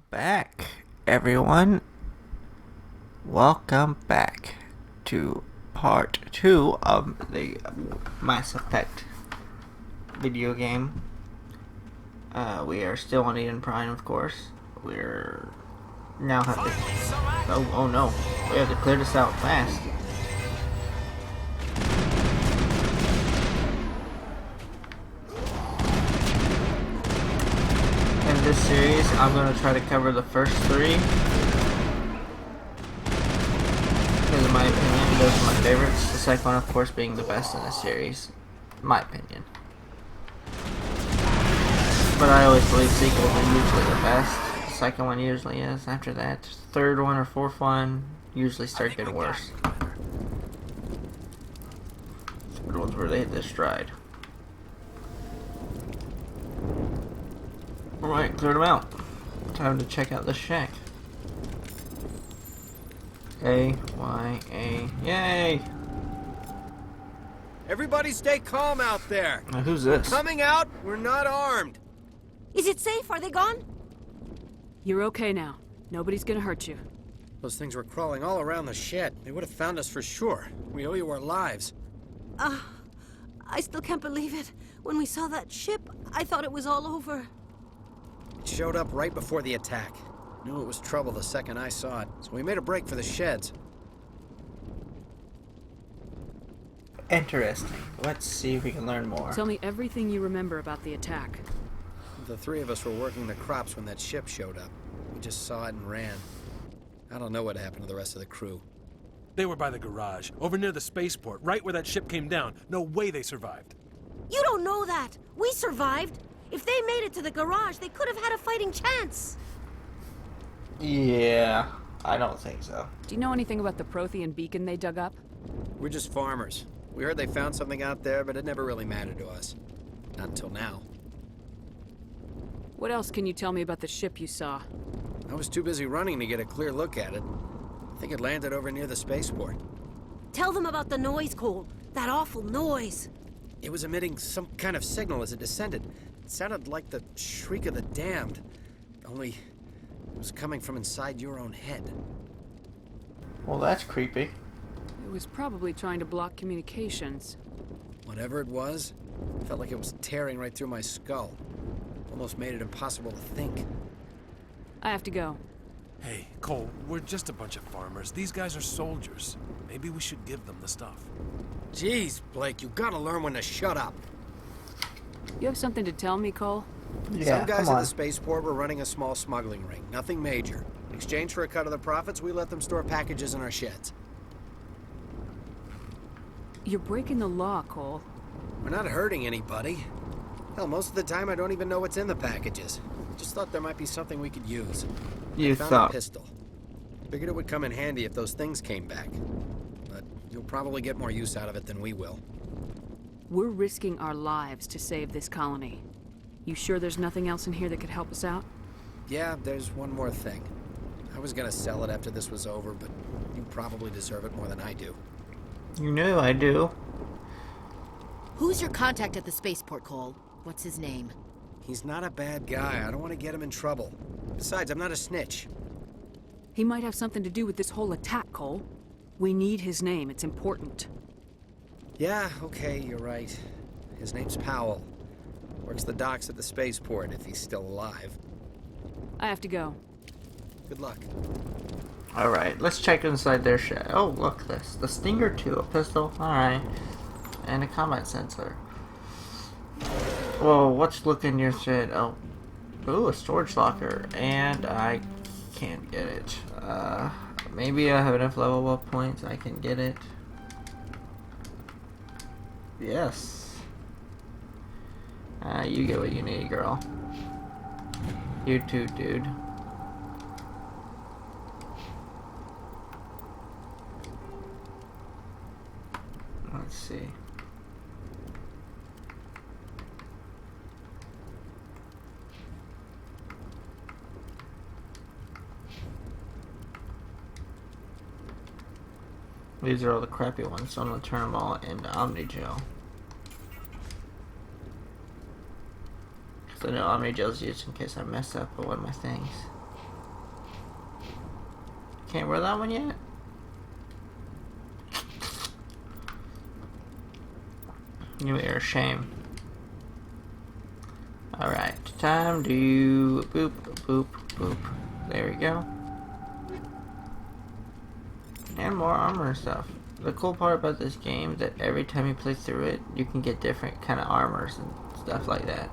back, everyone. Welcome back to part 2 of the Mass Effect video game. We are still on Eden Prime, of course. We're now have to... Oh no. We have to clear this out fast. In this series, I'm going to try to cover the first 3. Because in my opinion, those are my favorites. The second one, of course, being the best in the series. In my opinion. But I always believe sequels are usually the best. The second one usually is. After that, third one or fourth one usually start getting worse. Third one's where they hit their stride. Alright, cleared them out. Time to check out the shack. A-Y-A. Yay! Everybody stay calm out there. Now, who's this? Coming out, we're not armed. Is it safe? Are they gone? You're okay now. Nobody's gonna hurt you. Those things were crawling all around the shed. They would have found us for sure. We owe you our lives. I still can't believe it. When we saw that ship, I thought it was all over. It showed up right before the attack. Knew it was trouble the second I saw it, so we made a break for the sheds. Interesting. Let's see if we can learn more. Tell me everything you remember about the attack. The 3 of us were working the crops when that ship showed up. We just saw it and ran. I don't know what happened to the rest of the crew. They were by the garage, over near the spaceport, right where that ship came down. No way they survived. You don't know that. We survived. If they made it to the garage, they could have had a fighting chance. Yeah, I don't think so. Do you know anything about the Prothean beacon they dug up? We're just farmers. We heard they found something out there, but it never really mattered to us. Not until now. What else can you tell me about the ship you saw? I was too busy running to get a clear look at it. I think it landed over near the spaceport. Tell them about the noise, Cole. That awful noise. It was emitting some kind of signal as it descended. It sounded like the shriek of the damned. Only it was coming from inside your own head. Well, that's creepy. It was probably trying to block communications. Whatever it was, felt like it was tearing right through my skull. Almost made it impossible to think. I have to go. Hey, Cole, we're just a bunch of farmers. These guys are soldiers. Maybe we should give them the stuff. Jeez, Blake, you gotta learn when to shut up. You have something to tell me, Cole? Yeah, Some guys come at on. the spaceport were running a small smuggling ring. Nothing major. In exchange for a cut of the profits, we let them store packages in our sheds. You're breaking the law, Cole. We're not hurting anybody. Hell, most of the time I don't even know what's in the packages. Just thought there might be something we could use. You Found thought. a pistol. Figured it would come in handy if those things came back. But you'll probably get more use out of it than we will. We're risking our lives to save this colony. You sure there's nothing else in here that could help us out? Yeah, there's one more thing. I was gonna sell it after this was over, but you probably deserve it more than I do. You know I do. Who's your contact at the spaceport, Cole? What's his name? He's not a bad guy. I don't want to get him in trouble. Besides, I'm not a snitch. He might have something to do with this whole attack, Cole. We need his name. It's important. Yeah, okay, you're right. His name's Powell. Works the docks at the spaceport if he's still alive. I have to go. Good luck. Alright, let's check inside their shed. Oh, look this. The Stinger 2, a pistol. Alright. And a combat sensor. Whoa, what's looking in your shed? Oh. Ooh, a storage locker. And I can't get it. Maybe I have enough level up points I can get it. Yes. You get what you need, girl. You too, dude. Let's see. These are all the crappy ones, so I'm gonna turn them all into Omnigel. Because I know Omnigel's used in case I mess up with one of my things. Can't wear that one yet? You are a shame. Alright, time to boop, boop, boop. There we go. And more armor and stuff. The cool part about this game is that every time you play through it, you can get different kind of armors and stuff like that.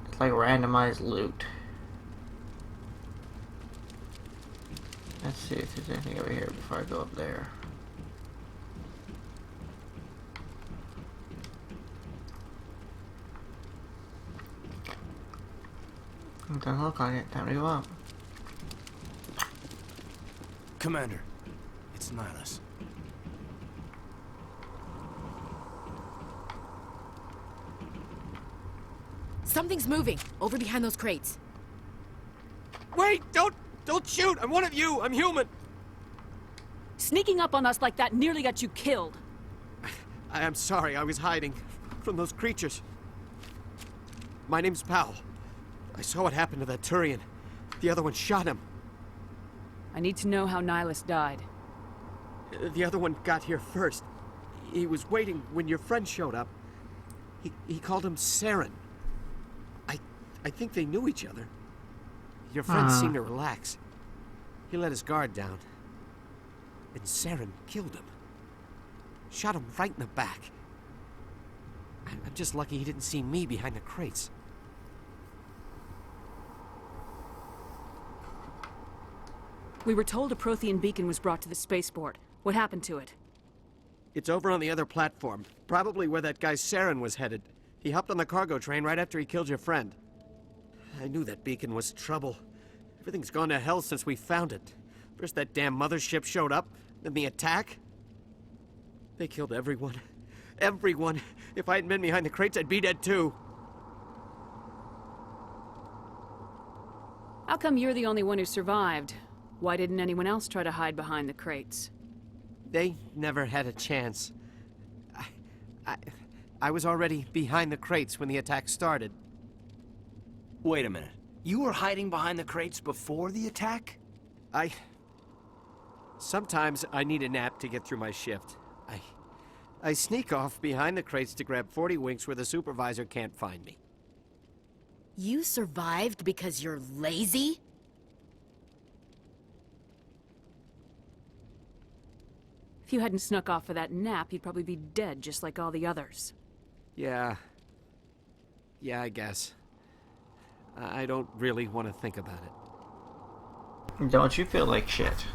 It's like randomized loot. Let's see if there's anything over here before I go up there. It doesn't look like it. Time to go up. Commander, it's Nihilus. Something's moving over behind those crates. Wait! Don't shoot! I'm one of you! I'm human! Sneaking up on us like that nearly got you killed. I am sorry, I was hiding from those creatures. My name's Powell. I saw what happened to that Turian. The other one shot him. I need to know how Nihilus died. The other one got here first. He was waiting when your friend showed up. He called him Saren. I think they knew each other. Your friend seemed to relax. He let his guard down. And Saren killed him. Shot him right in the back. I'm just lucky he didn't see me behind the crates. We were told a Prothean beacon was brought to the spaceport. What happened to it? It's over on the other platform. Probably where that guy Saren was headed. He hopped on the cargo train right after he killed your friend. I knew that beacon was trouble. Everything's gone to hell since we found it. First that damn mothership showed up, then the attack. They killed everyone. Everyone. If I hadn't been behind the crates, I'd be dead too. How come you're the only one who survived? Why didn't anyone else try to hide behind the crates? They never had a chance. I was already behind the crates when the attack started. Wait a minute. You were hiding behind the crates before the attack? Sometimes I need a nap to get through my shift. I sneak off behind the crates to grab 40 winks where the supervisor can't find me. You survived because you're lazy? If you hadn't snuck off for that nap, you'd probably be dead just like all the others. Yeah, I guess. I don't really want to think about it. Don't you feel like shit?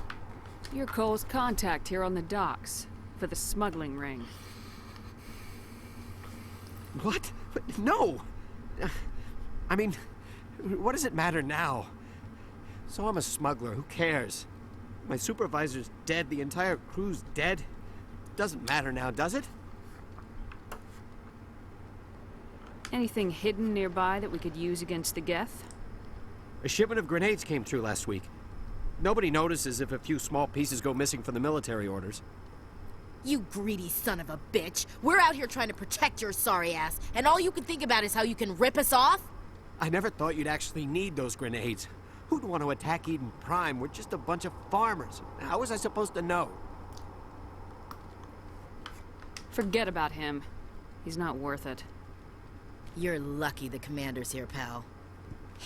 You're Cole's contact here on the docks for the smuggling ring. What? No! I mean, what does it matter now? So I'm a smuggler, who cares? My supervisor's dead, the entire crew's dead. Doesn't matter now, does it? Anything hidden nearby that we could use against the Geth? A shipment of grenades came through last week. Nobody notices if a few small pieces go missing from the military orders. You greedy son of a bitch. We're out here trying to protect your sorry ass, and all you can think about is how you can rip us off? I never thought you'd actually need those grenades. Who'd want to attack Eden Prime? We're just a bunch of farmers. How was I supposed to know? Forget about him. He's not worth it. You're lucky the commander's here, pal.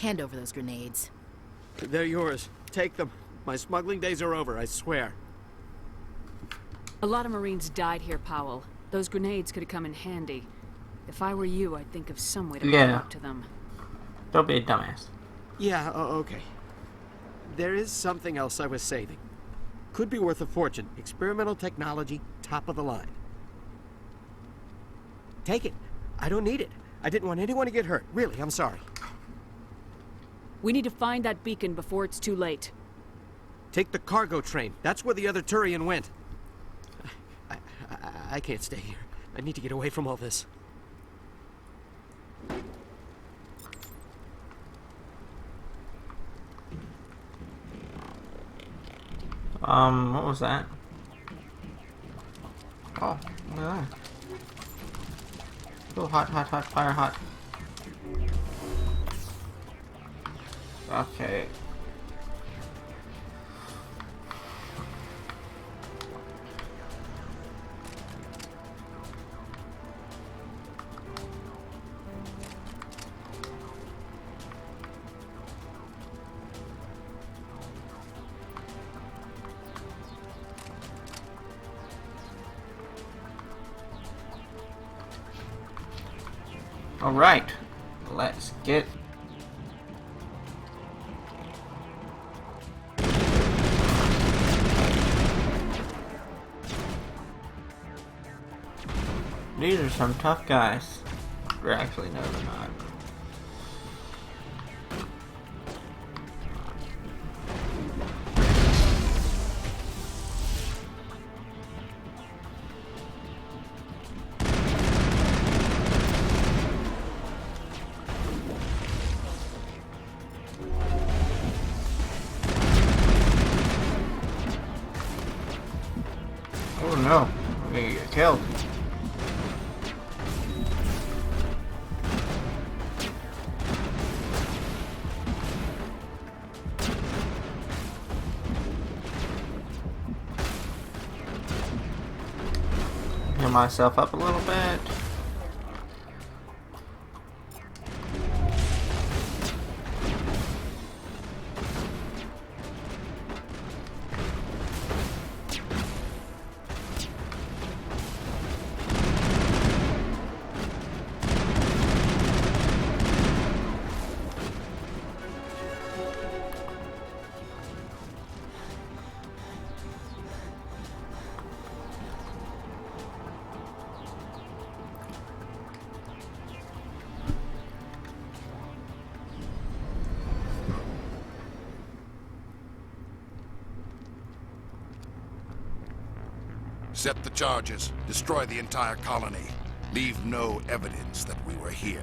Hand over those grenades. They're yours. Take them. My smuggling days are over, I swear. A lot of Marines died here, Powell. Those grenades could have come in handy. If I were you, I'd think of some way to Yeah. come up to them. Don't be a dumbass. Yeah, okay. There is something else I was saving. Could be worth a fortune. Experimental technology, top of the line. Take it. I don't need it. I didn't want anyone to get hurt. Really, I'm sorry. We need to find that beacon before it's too late. Take the cargo train. That's where the other Turian went. I can't stay here. I need to get away from all this. What was that? Oh, look at that. Oh, hot, hot, hot, fire hot. Okay. Alright, let's get... These are some tough guys. Or actually, no, they're not. Oh no, I'm gonna get killed. Heal myself up a little bit. Set the charges. Destroy the entire colony. Leave no evidence that we were here.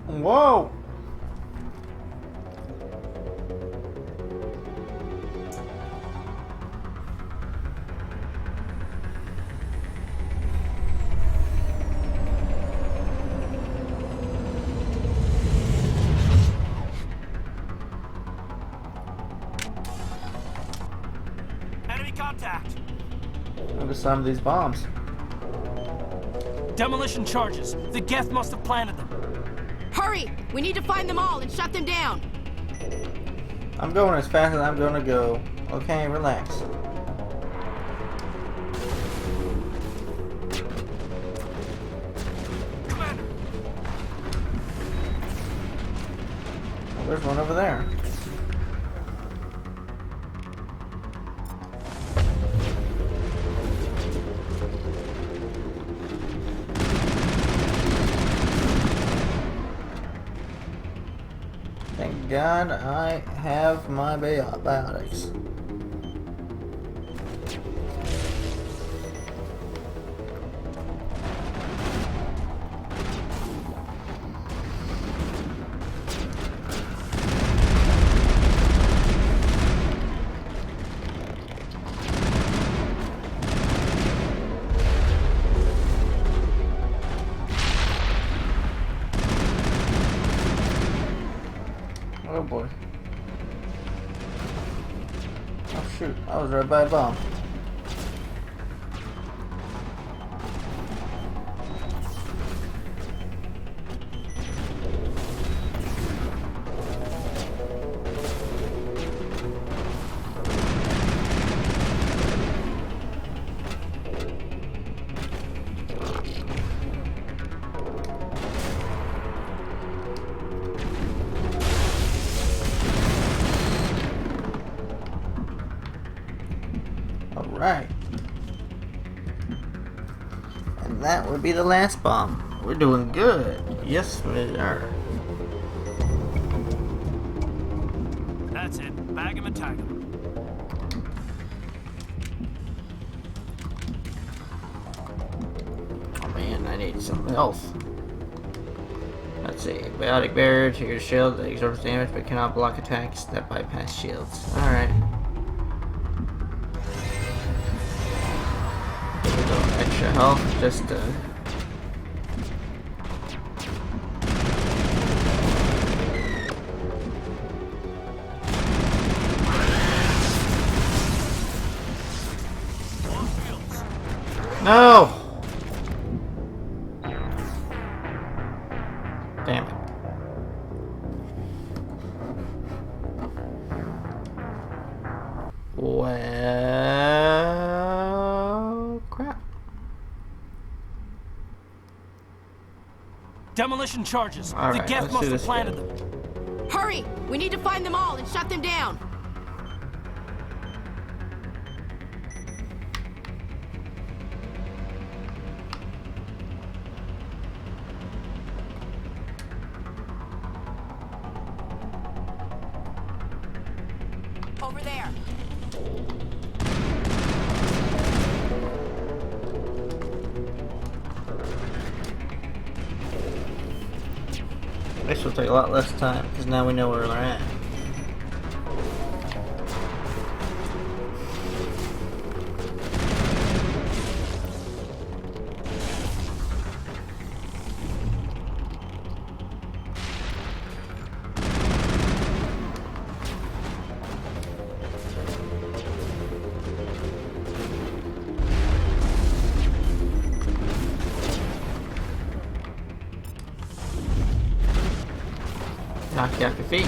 Whoa! Enemy contact! Look at some of these bombs. Demolition charges. The Geth must have planted them. Hurry! We need to find them all and shut them down. I'm going as fast as I'm gonna go. Okay, relax. Commander! Oh, there's one over there. Thank God I have my biotics. Oh boy. Oh shoot, I was right by a bomb. Alright. And that would be the last bomb. We're doing good. Yes, we are. That's it. Bag him and tag him. Oh man, I need something else. Let's see. Biotic barrier to your shield that absorbs damage but cannot block attacks that bypass shields. Alright. A little extra health just to... No! Damn it. Well, crap. Demolition charges. All The right, Geth let's must do have this planted again. them. Hurry! We need to find them all and shut them down. Over there. This will take a lot less time because now we know where we're at. Knock you off your feet.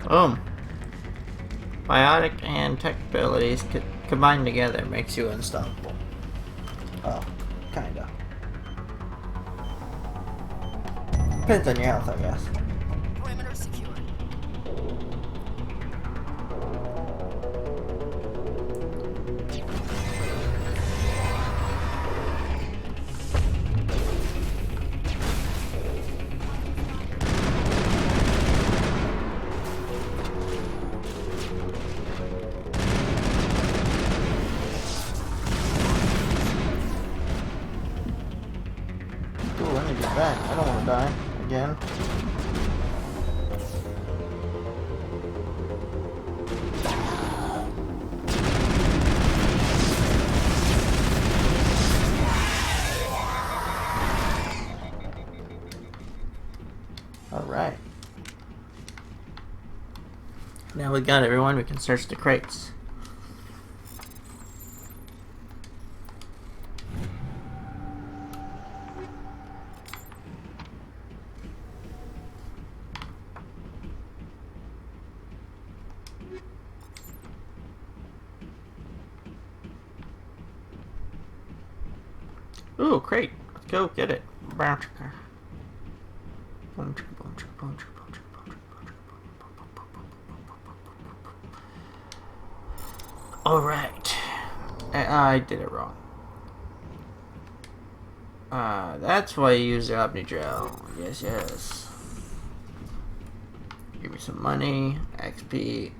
Boom. Biotic and tech abilities combined together makes you unstoppable. Oh, kinda. Depends on your health, I guess. Perimeter secured. Ooh, let me get back. I don't want to die again. Alright. Now we got everyone, we can search the crates. Ooh, crate. Let's go get it. Brown chicken. Boom, chicka, boom, chicka, boom, chicka, boom, chicka, boom, chicka, boom, chicka, boom, chicka. Alright. I did it wrong. That's why you use the Omnidrel. Yes, yes. Give me some money, XP,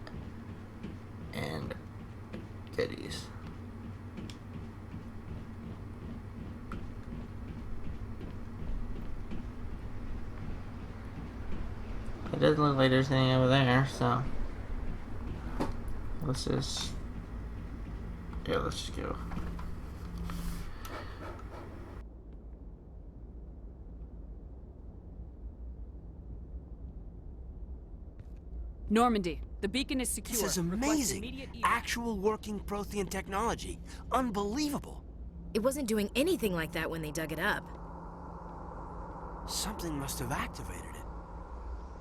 and goodies. It doesn't look like there's anything over there, so let's just go. Normandy, the beacon is secure. This is Request amazing. immediate evac. Actual working Prothean technology. Unbelievable. It wasn't doing anything like that when they dug it up. Something must have activated it.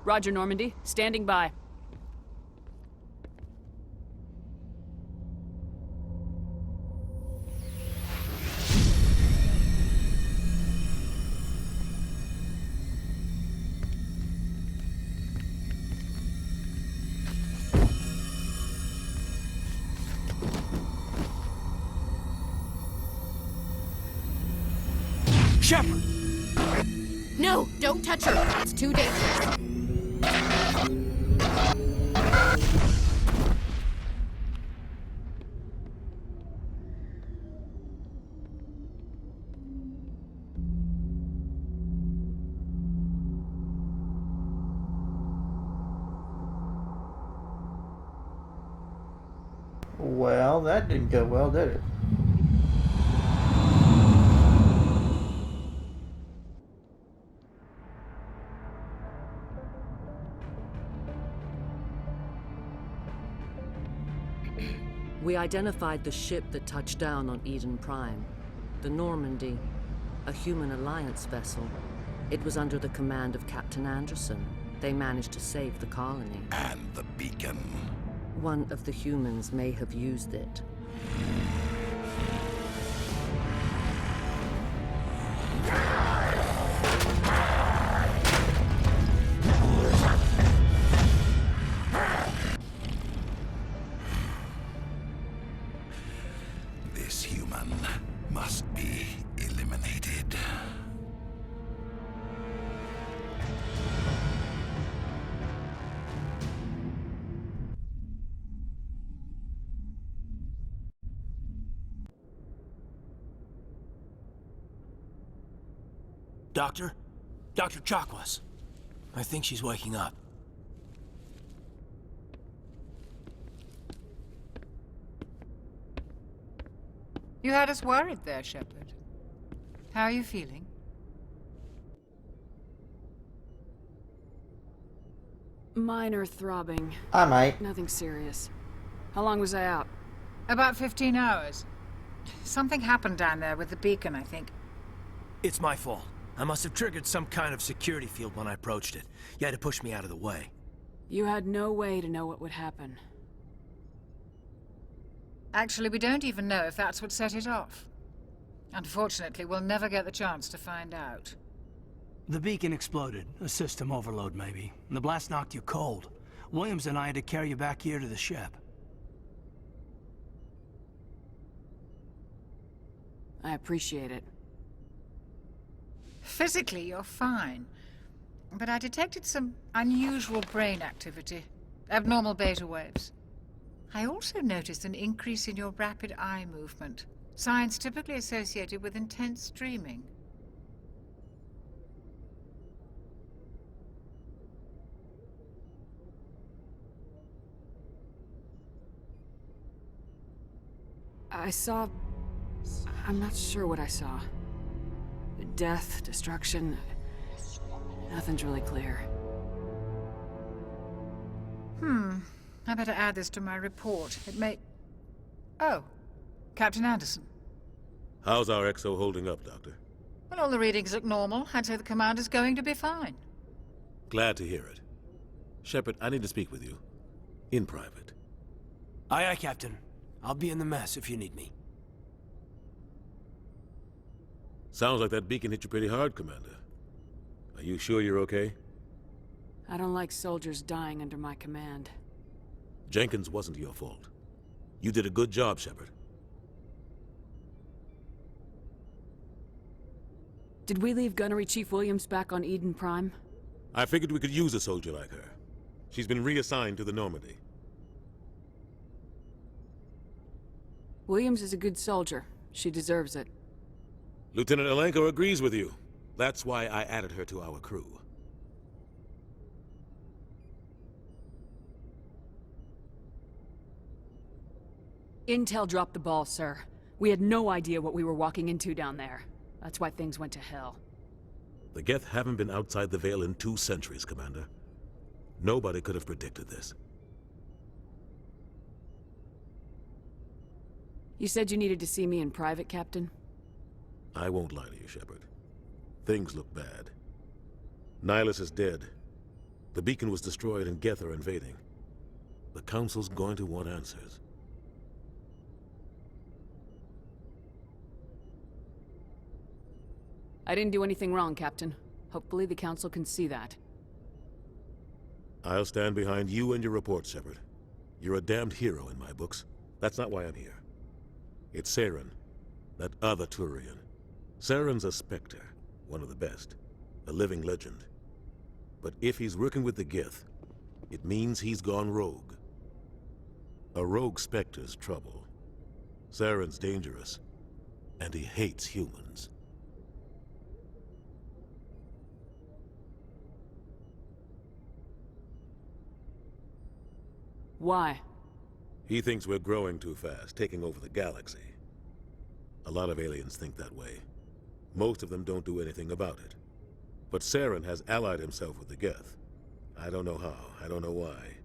Roger, Normandy. Standing by. Shepard! No, don't touch her. It's too dangerous. Well, that didn't go well, did it? We identified the ship that touched down on Eden Prime. The Normandy, a human alliance vessel. It was under the command of Captain Anderson. They managed to save the colony. And the beacon. One of the humans may have used it. This human must be eliminated. Doctor? Dr. Chakwas. I think she's waking up. You had us worried there, Shepard. How are you feeling? Minor throbbing. I might. Nothing serious. How long was I out? About 15 hours. Something happened down there with the beacon, I think. It's my fault. I must have triggered some kind of security field when I approached it. You had to push me out of the way. You had no way to know what would happen. Actually, we don't even know if that's what set it off. Unfortunately, we'll never get the chance to find out. The beacon exploded. A system overload, maybe. The blast knocked you cold. Williams and I had to carry you back here to the ship. I appreciate it. Physically, you're fine. But I detected some unusual brain activity. Abnormal beta waves. I also noticed an increase in your rapid eye movement. Signs typically associated with intense dreaming. I saw... I'm not sure what I saw. Death, destruction... Nothing's really clear. I better add this to my report. It may... Oh, Captain Anderson. How's our XO holding up, Doctor? Well, all the readings look normal. I'd say the commander's going to be fine. Glad to hear it. Shepard, I need to speak with you. In private. Aye, aye, Captain. I'll be in the mess if you need me. Sounds like that beacon hit you pretty hard, Commander. Are you sure you're okay? I don't like soldiers dying under my command. Jenkins wasn't your fault. You did a good job, Shepard. Did we leave Gunnery Chief Williams back on Eden Prime? I figured we could use a soldier like her. She's been reassigned to the Normandy. Williams is a good soldier. She deserves it. Lieutenant Alenko agrees with you. That's why I added her to our crew. Intel dropped the ball, sir. We had no idea what we were walking into down there. That's why things went to hell. The Geth haven't been outside the Veil in 2 centuries, Commander. Nobody could have predicted this. You said you needed to see me in private, Captain? I won't lie to you, Shepard. Things look bad. Nihilus is dead. The beacon was destroyed and Geth are invading. The Council's going to want answers. I didn't do anything wrong, Captain. Hopefully the Council can see that. I'll stand behind you and your report, Shepard. You're a damned hero in my books. That's not why I'm here. It's Saren, that other Turian. Saren's a Spectre, one of the best. A living legend. But if he's working with the Geth, it means he's gone rogue. A rogue Spectre's trouble. Saren's dangerous, and he hates humans. Why? He thinks we're growing too fast, taking over the galaxy. A lot of aliens think that way. Most of them don't do anything about it. But Saren has allied himself with the Geth. I don't know how, I don't know why.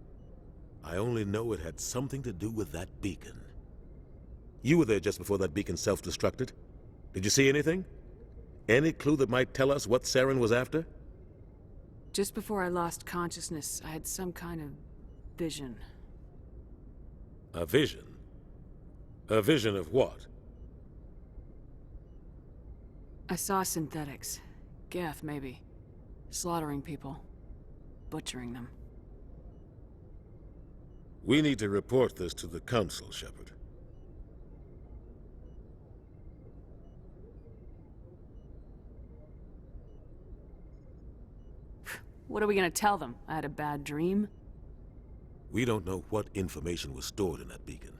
I only know it had something to do with that beacon. You were there just before that beacon self-destructed. Did you see anything? Any clue that might tell us what Saren was after? Just before I lost consciousness, I had some kind of vision. A vision? A vision of what? I saw synthetics. Geth, maybe. Slaughtering people. Butchering them. We need to report this to the Council, Shepard. What are we gonna tell them? I had a bad dream? We don't know what information was stored in that beacon.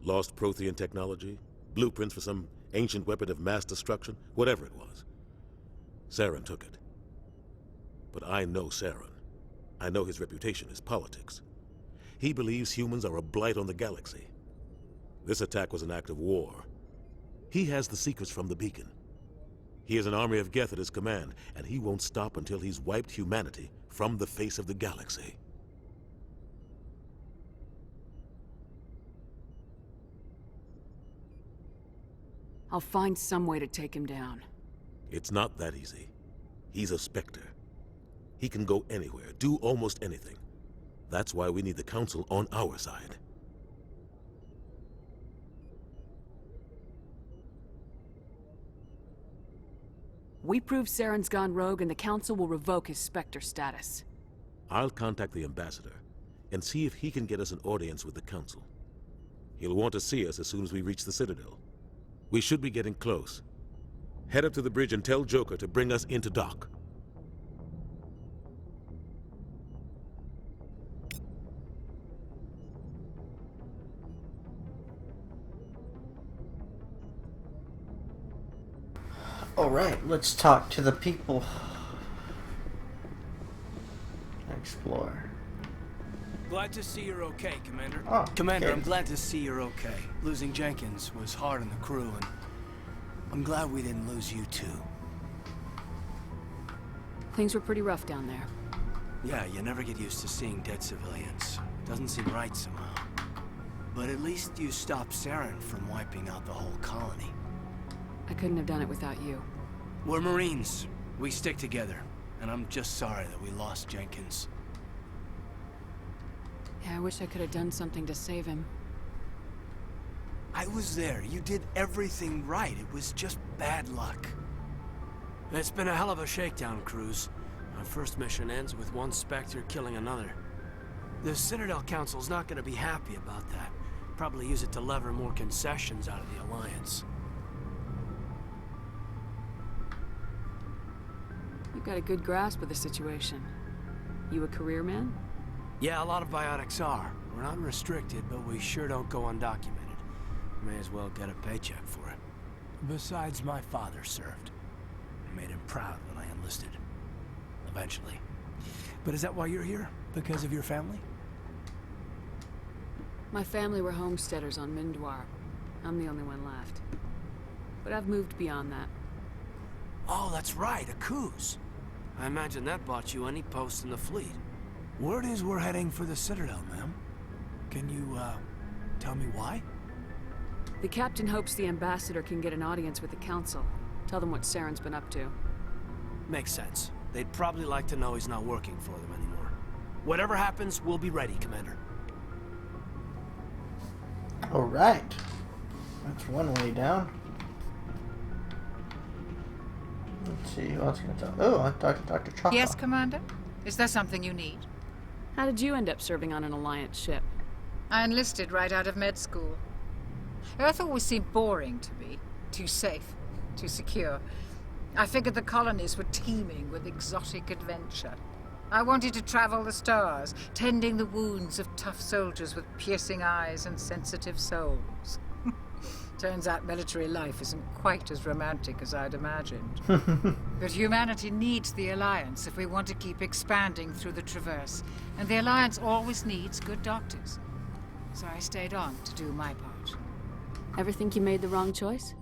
Lost Prothean technology? Blueprints for some ancient weapon of mass destruction? Whatever it was. Saren took it. But I know Saren. I know his reputation is politics. He believes humans are a blight on the galaxy. This attack was an act of war. He has the secrets from the beacon. He has an army of Geth at his command, and he won't stop until he's wiped humanity from the face of the galaxy. I'll find some way to take him down. It's not that easy. He's a Spectre. He can go anywhere, do almost anything. That's why we need the Council on our side. We prove Saren's gone rogue and the Council will revoke his Spectre status. I'll contact the Ambassador and see if he can get us an audience with the Council. He'll want to see us as soon as we reach the Citadel. We should be getting close. Head up to the bridge and tell Joker to bring us into dock. Alright, let's talk to the people. Explore. Glad to see you're okay, Commander. Oh, Commander, okay. I'm glad to see you're okay. Losing Jenkins was hard on the crew, and I'm glad we didn't lose you too. Things were pretty rough down there. Yeah, you never get used to seeing dead civilians. Doesn't seem right somehow. But at least you stopped Saren from wiping out the whole colony. I couldn't have done it without you. We're Marines. We stick together. And I'm just sorry that we lost Jenkins. Yeah, I wish I could have done something to save him. I was there. You did everything right. It was just bad luck. It's been a hell of a shakedown, Cruz. Our first mission ends with one Spectre killing another. The Citadel Council's not gonna be happy about that. Probably use it to lever more concessions out of the Alliance. You've got a good grasp of the situation. You a career man? Yeah, a lot of biotics are. We're not restricted, but we sure don't go undocumented. May as well get a paycheck for it. Besides, my father served. I made him proud when I enlisted. Eventually. But is that why you're here? Because of your family? My family were homesteaders on Mindwar. I'm the only one left. But I've moved beyond that. Oh, that's right, a Kuz. I imagine that bought you any post in the fleet. Word is we're heading for the Citadel, ma'am. Can you, tell me why? The captain hopes the Ambassador can get an audience with the Council. Tell them what Saren's been up to. Makes sense. They'd probably like to know he's not working for them anymore. Whatever happens, we'll be ready, Commander. Alright. That's one way down. Let's see who else can I talk. Oh, I talked to Dr. Chaka. Yes, Commander? Is there something you need? How did you end up serving on an Alliance ship? I enlisted right out of med school. Earth always seemed boring to me. Too safe, too secure. I figured the colonies were teeming with exotic adventure. I wanted to travel the stars, tending the wounds of tough soldiers with piercing eyes and sensitive souls. Turns out military life isn't quite as romantic as I'd imagined. But humanity needs the Alliance if we want to keep expanding through the Traverse. And the Alliance always needs good doctors. so I stayed on to do my part. Ever think you made the wrong choice?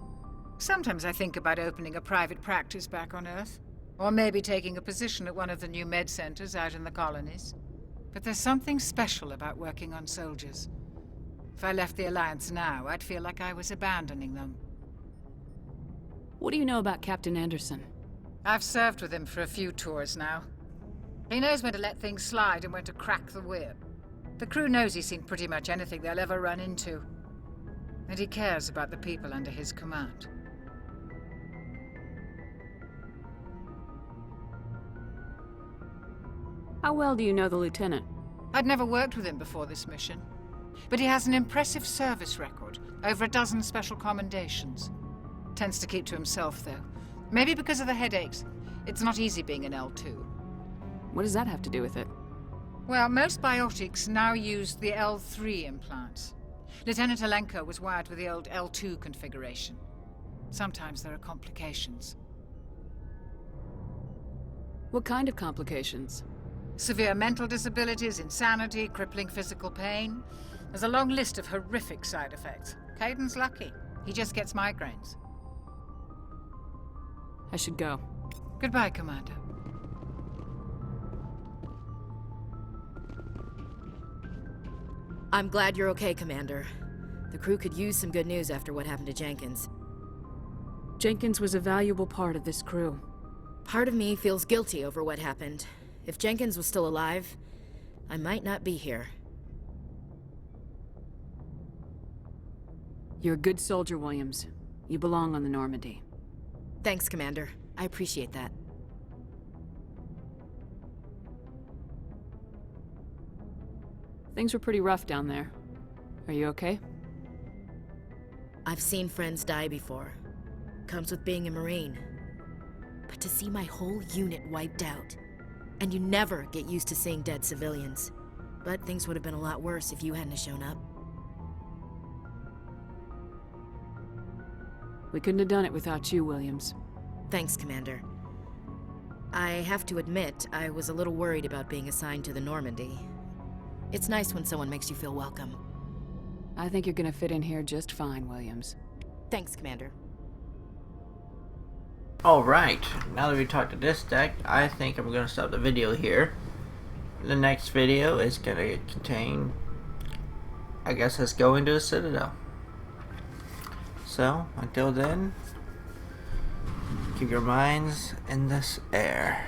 Sometimes I think about opening a private practice back on Earth, or maybe taking a position at one of the new med centers out in the colonies. But there's something special about working on soldiers. If I left the Alliance now, I'd feel like I was abandoning them. What do you know about Captain Anderson? I've served with him for a few tours now. He knows when to let things slide and when to crack the whip. The crew knows he's seen pretty much anything they'll ever run into. And he cares about the people under his command. How well do you know the Lieutenant? I'd never worked with him before this mission. But he has an impressive service record, over a dozen special commendations. Tends to keep to himself, though. Maybe because of the headaches. It's not easy being an L2. What does that have to do with it? Well, most biotics now use the L3 implants. Lieutenant Alenko was wired with the old L2 configuration. Sometimes there are complications. What kind of complications? Severe mental disabilities, insanity, crippling physical pain. There's a long list of horrific side effects. Kaiden's lucky. He just gets migraines. I should go. Goodbye, Commander. I'm glad you're okay, Commander. The crew could use some good news after what happened to Jenkins. Jenkins was a valuable part of this crew. Part of me feels guilty over what happened. If Jenkins was still alive, I might not be here. You're a good soldier, Williams. You belong on the Normandy. Thanks, Commander. I appreciate that. Things were pretty rough down there. Are you okay? I've seen friends die before. Comes with being a Marine. But to see my whole unit wiped out... And you never get used to seeing dead civilians. But things would have been a lot worse if you hadn't shown up. We couldn't have done it without you, Williams. Thanks, Commander. I have to admit, I was a little worried about being assigned to the Normandy. It's nice when someone makes you feel welcome. I think you're gonna fit in here just fine, Williams. Thanks, Commander. Alright, now that we talked to this deck, I think I'm going to stop the video here. The next video is going to contain, I guess, us going to the Citadel. So, until then, keep your minds in this air.